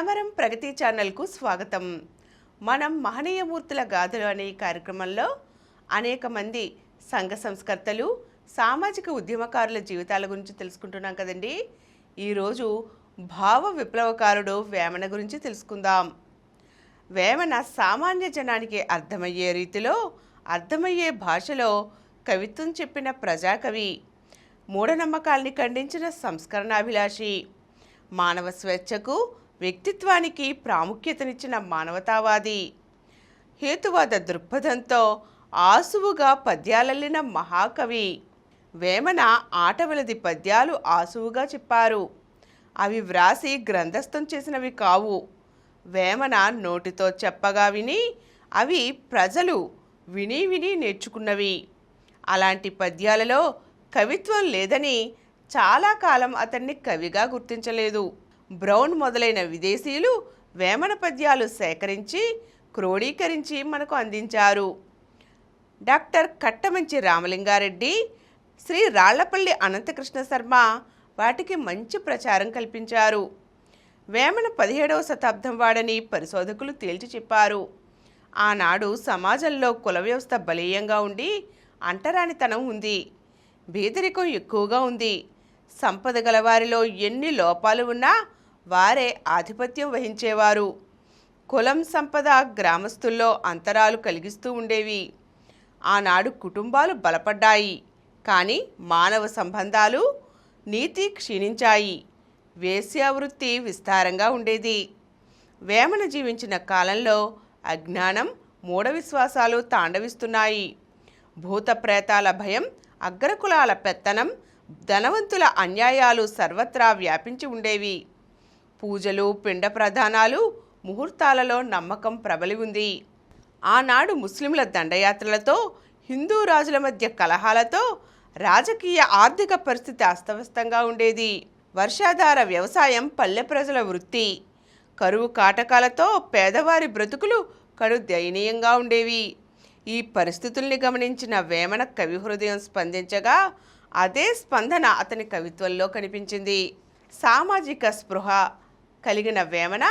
సమరం ప్రగతి ఛానల్కు స్వాగతం. మనం మహనీయమూర్తుల గాథలు అనే కార్యక్రమంలో అనేక మంది సంఘ సంస్కర్తలు, సామాజిక ఉద్యమకారుల జీవితాల గురించి తెలుసుకుంటున్నాం కదండి. ఈరోజు భావ విప్లవకారుడు వేమన గురించి తెలుసుకుందాం. వేమన సామాన్య జనానికి అర్థమయ్యే రీతిలో, అర్థమయ్యే భాషలో కవిత్వం చెప్పిన ప్రజాకవి, మూఢనమ్మకాల్ని ఖండించిన సంస్కరణాభిలాషి, మానవ స్వేచ్ఛకు వ్యక్తిత్వానికి ప్రాముఖ్యతనిచ్చిన మానవతావాది, హేతువాద దృక్పథంతో ఆసువుగా పద్యాలల్లిన మహాకవి. వేమన ఆటవలది పద్యాలు ఆసువుగా చెప్పారు. అవి వ్రాసి గ్రంథస్థం చేసినవి కావు. వేమన నోటితో చెప్పగా విని అవి ప్రజలు విని విని నేర్చుకున్నవి. అలాంటి పద్యాలలో కవిత్వం లేదని చాలా కాలం అతన్ని కవిగా గుర్తించలేదు. బ్రౌన్ మొదలైన విదేశీయులు వేమన పద్యాలు సేకరించి క్రోడీకరించి మనకు అందించారు. డాక్టర్ కట్టమంచి రామలింగారెడ్డి, శ్రీ రాళ్లపల్లి అనంతకృష్ణ శర్మ వాటికి మంచి ప్రచారం కల్పించారు. వేమన 17వ శతాబ్దం వాడని పరిశోధకులు తేల్చి చెప్పారు. ఆనాడు సమాజంలో కుల వ్యవస్థ బలీయంగా ఉండి అంటరానితనం ఉంది, బీదరికం ఎక్కువగా ఉంది. సంపద గలవారిలో ఎన్ని లోపాలు ఉన్నా వారే ఆధిపత్యం వహించేవారు. కులం, సంపద గ్రామస్తుల్లో అంతరాలు కలిగిస్తూ ఉండేవి. ఆనాడు కుటుంబాలు బలపడ్డాయి, కానీ మానవ సంబంధాలు, నీతి క్షీణించాయి. వేశ్యావృత్తి విస్తారంగా ఉండేది. వేమన జీవించిన కాలంలో అజ్ఞానం, మూఢ విశ్వాసాలు తాండవిస్తున్నాయి. భూత ప్రేతాల భయం, అగ్రకులాల పెత్తనం, ధనవంతుల అన్యాయాలు సర్వత్రా వ్యాపించి ఉండేవి. పూజలు, పిండ ప్రధానాలు, ముహూర్తాలలో నమ్మకం ప్రబలి ఉంది. ఆనాడు ముస్లింల దండయాత్రలతో, హిందూ రాజుల మధ్య కలహాలతో రాజకీయ ఆర్థిక పరిస్థితి అస్తవ్యస్తంగా ఉండేది. వర్షాధార వ్యవసాయం పల్లె ప్రజల వృత్తి. కరువు కాటకాలతో పేదవారి బ్రతుకులు కడు దయనీయంగా ఉండేవి. ఈ పరిస్థితుల్ని గమనించిన వేమన కవి హృదయం స్పందించగా అదే స్పందన అతని కవిత్వంలో కనిపించింది. సామాజిక స్పృహ కలిగిన వేమన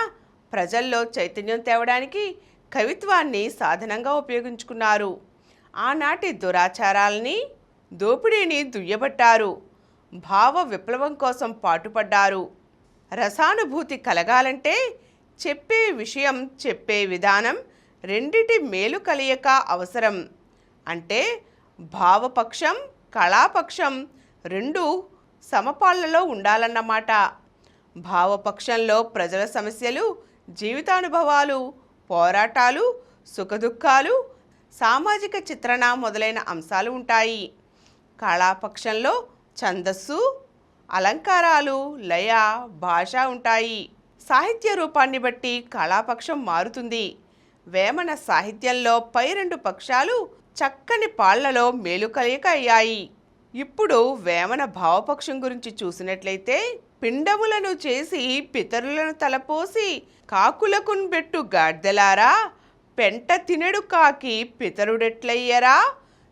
ప్రజల్లో చైతన్యం తేవడానికి కవిత్వాన్ని సాధనంగా ఉపయోగించుకున్నారు. ఆనాటి దురాచారాలని, దోపిడీని దుయ్యబట్టారు. భావ విప్లవం కోసం పాటుపడ్డారు. రసానుభూతి కలగాలంటే చెప్పే విషయం, చెప్పే విధానం రెండిటి మేలు కలియక అవసరం. అంటే భావపక్షం, కళాపక్షం రెండూ సమపాళ్లలో ఉండాలన్నమాట. భావపక్షంలో ప్రజల సమస్యలు, జీవితానుభవాలు, పోరాటాలు, సుఖదుఖాలు, సామాజిక చిత్రణ మొదలైన అంశాలు ఉంటాయి. కళాపక్షంలో ఛందస్సు, అలంకారాలు, లయ, భాష ఉంటాయి. సాహిత్య రూపాన్ని బట్టి కళాపక్షం మారుతుంది. వేమన సాహిత్యంలో పై రెండు పక్షాలు చక్కని పాళ్లలో మేలు కలియక అయ్యాయి. ఇప్పుడు వేమన భావపక్షం గురించి చూసినట్లయితే, పిండములను చేసి పితరులను తలపోసి కాకులకున్ బెట్టు గాడ్దెలారా, పెంట తినెడు కాకి పితరుడెట్లయ్యరా,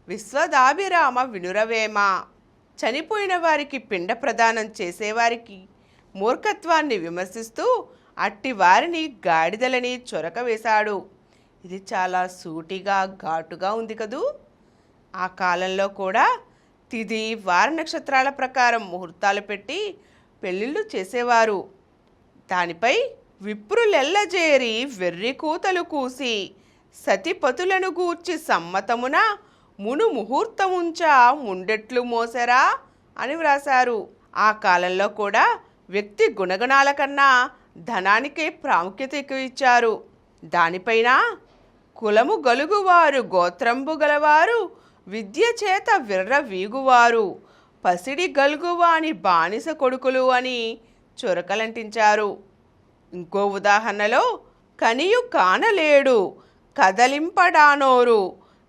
విశ్వదాభిరామ వినురవేమ. చనిపోయిన వారికి పిండ ప్రదానం చేసేవారికి మూర్ఖత్వాన్ని విమర్శిస్తూ అట్టి వారిని గాడిదలని చొరక వేశాడు. ఇది చాలా సూటిగా, ఘాటుగా ఉంది కదూ. ఆ కాలంలో కూడా తిథి, వార నక్షత్రాల ప్రకారం ముహూర్తాలు పెట్టి పెళ్ళిళ్ళు చేసేవారు. దానిపై విప్రులెల్లజేరి వెర్రి కూతలు కూసి సతిపతులను గూర్చి సమ్మతమున మును ముహూర్తముంచా ముండెట్లు మోసెరా అని వ్రాశారు. ఆ కాలంలో కూడా వ్యక్తి గుణగణాల కన్నా ధనానికే ప్రాముఖ్యత ఎక్కువ ఇచ్చారు. దానిపైన కులము గలుగువారు, గోత్రంబు గలవారు, విద్య చేత విర్ర వీగువారు, పసిడి గలుగువాని బానిస కొడుకులు అని చురకలంటించారు. ఇంకో ఉదాహరణలో, కనియు కానలేడు కదలింపడానోరు,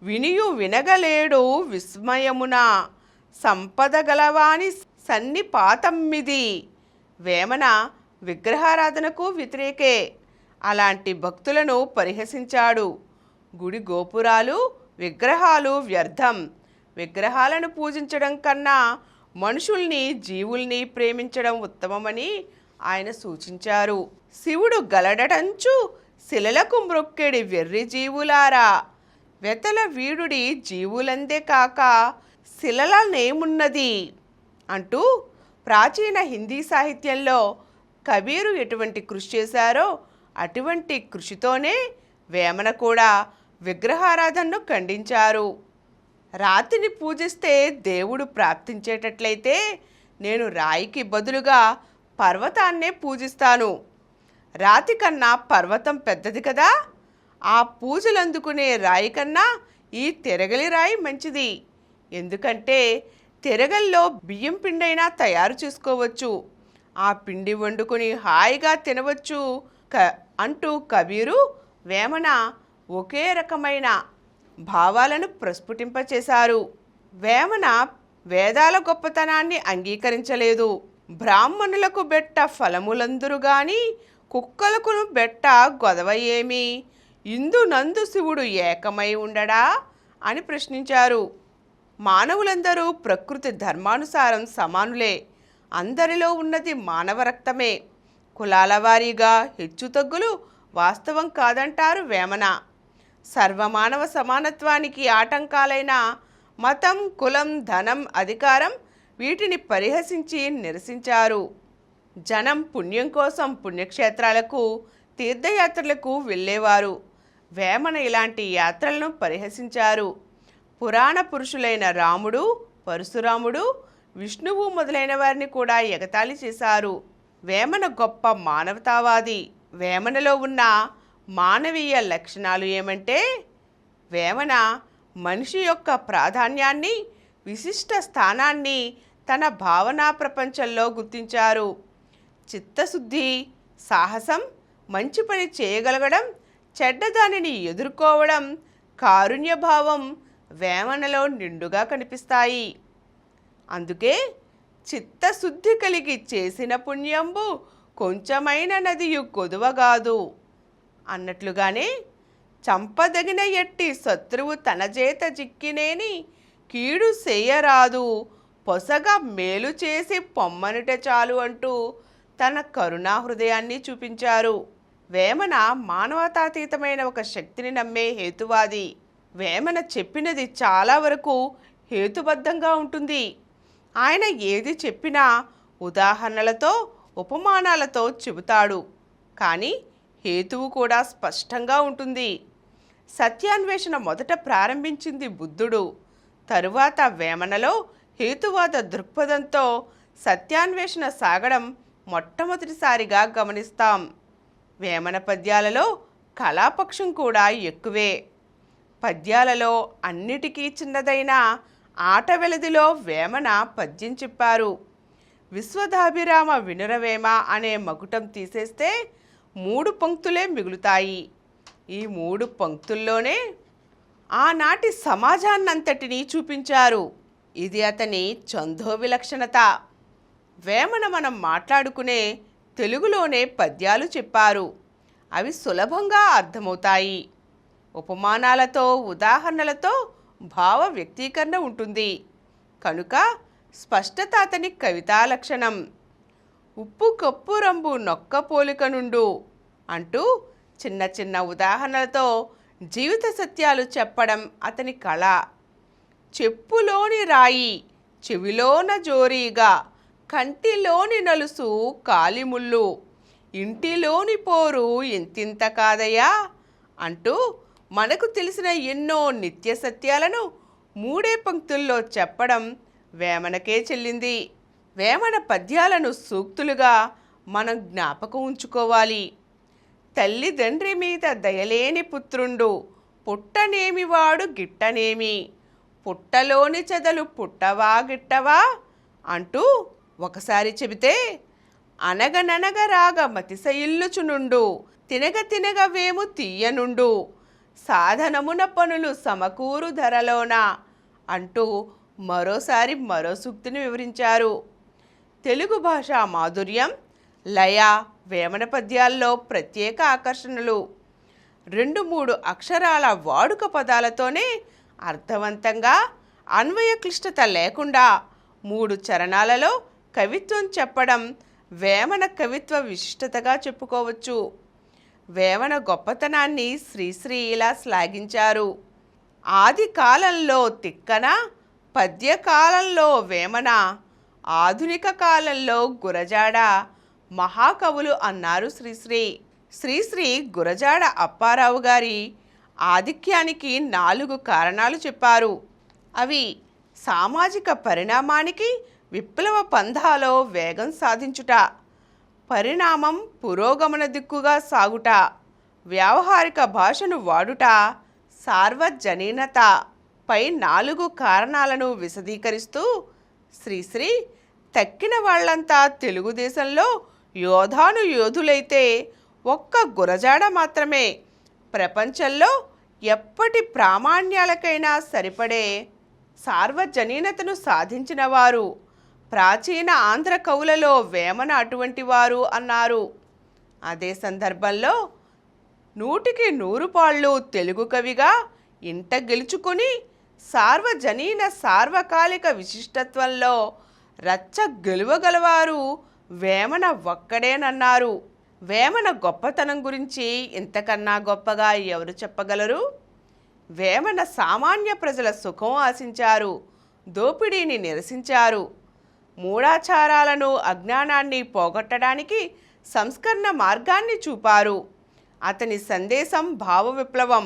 వినియు వినగలేడు విస్మయమున, సంపద గలవాని సన్నిపాతమ్మిది. వేమన విగ్రహారాధనకు వ్యతిరేకే. అలాంటి భక్తులను పరిహసించాడు. గుడి గోపురాలు, విగ్రహాలు వ్యర్థం. విగ్రహాలను పూజించడం కన్నా మనుషుల్ని, జీవుల్ని ప్రేమించడం ఉత్తమమని ఆయన సూచించారు. శివుడు గలడటంచు శిలలకు మ్రొక్కెడి వెర్రి జీవులారా, వెతల వీడుడి జీవులందే కాక శిలలనేమున్నది అంటూ ప్రాచీన హిందీ సాహిత్యంలో కబీరు ఎటువంటి కృషి చేశారో అటువంటి కృషితోనే వేమన కూడా విగ్రహారాధనను ఖండించారు. రాతిని పూజిస్తే దేవుడు ప్రాప్తించేటట్లయితే నేను రాయికి బదులుగా పర్వతాన్నే పూజిస్తాను. రాతి కన్నా పర్వతం పెద్దది కదా, ఆ పూజలు అందుకునే రాయి కన్నా ఈ తిరగలి రాయి మంచిది. ఎందుకంటే తిరగల్లో బియ్యం పిండైనా తయారు చేసుకోవచ్చు, ఆ పిండి వండుకొని హాయిగా తినవచ్చు అంటూ కబీరు వేమన ఒకే రకమైన భావాలను ప్రస్ఫుటింపచేశారు. వేమన వేదాల గొప్పతనాన్ని అంగీకరించలేదు. బ్రాహ్మణులకు బెట్ట ఫలములందురు గాని కుక్కలకును బెట్ట గొదవ ఏమి, ఇందు నందు శివుడు ఏకమై ఉండడా అని ప్రశ్నించారు. మానవులందరూ ప్రకృతి ధర్మానుసారం సమానులే, అందరిలో ఉన్నది మానవ రక్తమే. కులాల వారీగా హెచ్చుతగ్గులు వాస్తవం కాదంటారు వేమన. సర్వమానవ సమానత్వానికి ఆటంకాలైన మతం, కులం, ధనం, అధికారం వీటిని పరిహసించి నిరసించారు. జనం పుణ్యం కోసం పుణ్యక్షేత్రాలకు, తీర్థయాత్రలకు వెళ్ళేవారు. వేమన ఇలాంటి యాత్రలను పరిహసించారు. పురాణ పురుషులైన రాముడు, పరశురాముడు, విష్ణువు మొదలైన వారిని కూడా ఎగతాళి చేశారు. వేమన గొప్ప మానవతావాది. వేమనలో ఉన్న మానవీయ లక్షణాలు ఏమంటే, వేమన మనిషి యొక్క ప్రాధాన్యాన్ని, విశిష్ట స్థానాన్ని తన భావనా ప్రపంచంలో గుర్తించారు. చిత్తశుద్ధి, సాహసం, మంచి పని చేయగలగడం, చెడ్డదానిని ఎదుర్కోవడం, కారుణ్యభావం వేమనలో నిండుగా కనిపిస్తాయి. అందుకే చిత్తశుద్ధి కలిగి చేసిన పుణ్యంబు కొంచెమైన నదియు కొదువగాదు అన్నట్లుగానే, చంపదగిన ఎట్టి శత్రువు తన చేత జిక్కినేని కీడు చేయరాదు, పొసగా మేలు చేసి పొమ్మనుట చాలు అంటూ తన కరుణా హృదయాన్ని చూపించారు. వేమన మానవతాతీతమైన ఒక శక్తిని నమ్మే హేతువాది. వేమన చెప్పినది చాలా వరకు హేతుబద్ధంగా ఉంటుంది. ఆయన ఏది చెప్పినా ఉదాహరణలతో, ఉపమానాలతో చెబుతాడు. కానీ హేతువు కూడా స్పష్టంగా ఉంటుంది. సత్యాన్వేషణ మొదట ప్రారంభించింది బుద్ధుడు. తరువాత వేమనలో హేతువాద దృక్పథంతో సత్యాన్వేషణ సాగడం మొట్టమొదటిసారిగా గమనిస్తాం. వేమన పద్యాలలో కళాపక్షం కూడా ఎక్కువే. పద్యాలలో అన్నిటికీ చిన్నదైన ఆట వెలదిలో వేమన పద్యం చెప్పారు. విశ్వదాభిరామ వినురవేమ అనే మకుటం తీసేస్తే 3 పంక్తులే మిగులుతాయి. ఈ 3 పంక్తుల్లోనే ఆనాటి సమాజాన్నంతటినీ చూపించారు. ఇది అతని ఛందో విలక్షణత. వేమన మనం మాట్లాడుకునే తెలుగులోనే పద్యాలు చెప్పారు. అవి సులభంగా అర్థమవుతాయి. ఉపమానాలతో, ఉదాహరణలతో భావ వ్యక్తీకరణ ఉంటుంది. కనుక స్పష్టత అతని కవితా లక్షణం. ఉప్పు కప్పు రంబు నొక్క పోలిక నుండు అంటూ చిన్న చిన్న ఉదాహరణలతో జీవిత సత్యాలు చెప్పడం అతని కళ. చెప్పులోని రాయి చెవిలోన జోరీగా, కంటిలోని నలుసు కాలిముళ్ళు, ఇంటిలోని పోరు ఇంతింత కాదయ్యా అంటూ మనకు తెలిసిన ఎన్నో నిత్య సత్యాలను 3 పంక్తుల్లో చెప్పడం వేమనకే చెల్లింది. వేమన పద్యాలను సూక్తులుగా మనం జ్ఞాపకం ఉంచుకోవాలి. తల్లిదండ్రి మీద దయలేని పుత్రుండు, పుట్టనేమివాడు గిట్టనేమి, పుట్టలోని చెదలు పుట్టవా గిట్టవా అంటూ ఒకసారి చెబితే, అనగననగ రాగ మతిశయిల్లుచునుండు, తినగ తినగ వేము తీయనుండు, సాధనమున పనులు సమకూరు ధరలోన అంటూ మరోసారి మరో సూక్తిని వివరించారు. తెలుగు భాషా మాధుర్యం, లయ వేమన పద్యాల్లో ప్రత్యేక ఆకర్షణలు. 2-3 అక్షరాల వాడుక పదాలతోనే అర్థవంతంగా, అన్వయ క్లిష్టత లేకుండా 3 చరణాలలో కవిత్వం చెప్పడం వేమన కవిత్వ విశిష్టతగా చెప్పుకోవచ్చు. వేమన గొప్పతనాన్ని శ్రీశ్రీ ఇలా శ్లాఘించారు. ఆది కాలంలో తిక్కన, పద్యకాలంలో వేమన, ఆధునిక కాలంలో గురజాడ మహాకవులు అన్నారు శ్రీశ్రీ. శ్రీశ్రీ గురజాడ అప్పారావు గారి ఆధిక్యానికి 4 కారణాలు చెప్పారు. అవి సామాజిక పరిణామానికి విప్లవ పంథాలో వేగం సాధించుట, పరిణామం పురోగమన దిక్కుగా సాగుట, వ్యావహారిక భాషను వాడుట, సార్వజనీనత పై 4 కారణాలను విశదీకరిస్తూ శ్రీశ్రీ తక్కిన వాళ్లంతా తెలుగుదేశంలో యోధులైతే ఒక్క గురజాడ మాత్రమే ప్రపంచంలో ఎప్పటి ప్రామాణ్యాలకైనా సరిపడే సార్వజనీనతను సాధించినవారు, ప్రాచీన ఆంధ్ర కవులలో వేమన అటువంటి వారు అన్నారు. అదే సందర్భంలో 100కి 100 పాళ్ళు తెలుగు కవిగా ఇంట గెలుచుకుని సార్వజనీన సార్వకాలిక విశిష్టత్వంలో రచ్చ గెలువగలవారు వేమన ఒక్కడేనన్నారు. వేమన గొప్పతనం గురించి ఇంతకన్నా గొప్పగా ఎవరు చెప్పగలరు? వేమన సామాన్య ప్రజల సుఖం ఆశించారు, దోపిడీని నిరసించారు, మూఢాచారాలను అజ్ఞానాన్ని పోగొట్టడానికి సంస్కరణ మార్గాన్ని చూపారు. అతని సందేశం భావ విప్లవం.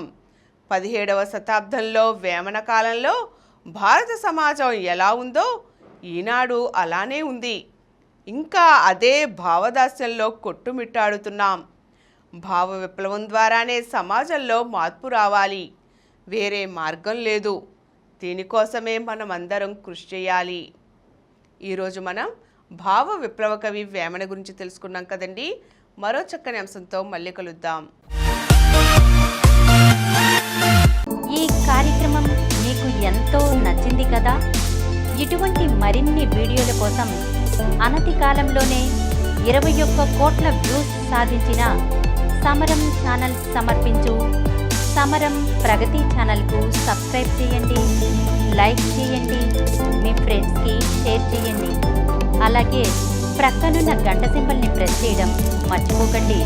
17వ శతాబ్దంలో వేమన కాలంలో భారత సమాజం ఎలా ఉందో ఈనాడు అలానే ఉంది. ఇంకా అదే భావదాస్యంలో కొట్టుమిట్టాడుతున్నాం. భావ విప్లవం ద్వారానే సమాజంలో మార్పు రావాలి, వేరే మార్గం లేదు. దీనికోసమే మనం అందరం కృషి చేయాలి. ఈరోజు మనం భావ విప్లవ కవి వేమన గురించి తెలుసుకున్నాం కదండి. మరో చక్కని అంశంతో మళ్ళీ కలుద్దాం. ఈ కార్యక్రమం మీకు ఎంతో నచ్చింది కదా. ఇటువంటి మరిన్ని వీడియోల కోసం అనతి కాలంలోనే 21 కోట్ల వ్యూస్ సాధించిన సమరం ఛానల్ సమర్పించు సమరం ప్రగతి ఛానల్కు సబ్స్క్రైబ్ చేయండి, లైక్ చేయండి, మీ ఫ్రెండ్స్కి షేర్ చేయండి. అలాగే ప్రక్కనున్న గంట సింబల్ని ప్రెస్ చేయడం మర్చిపోకండి.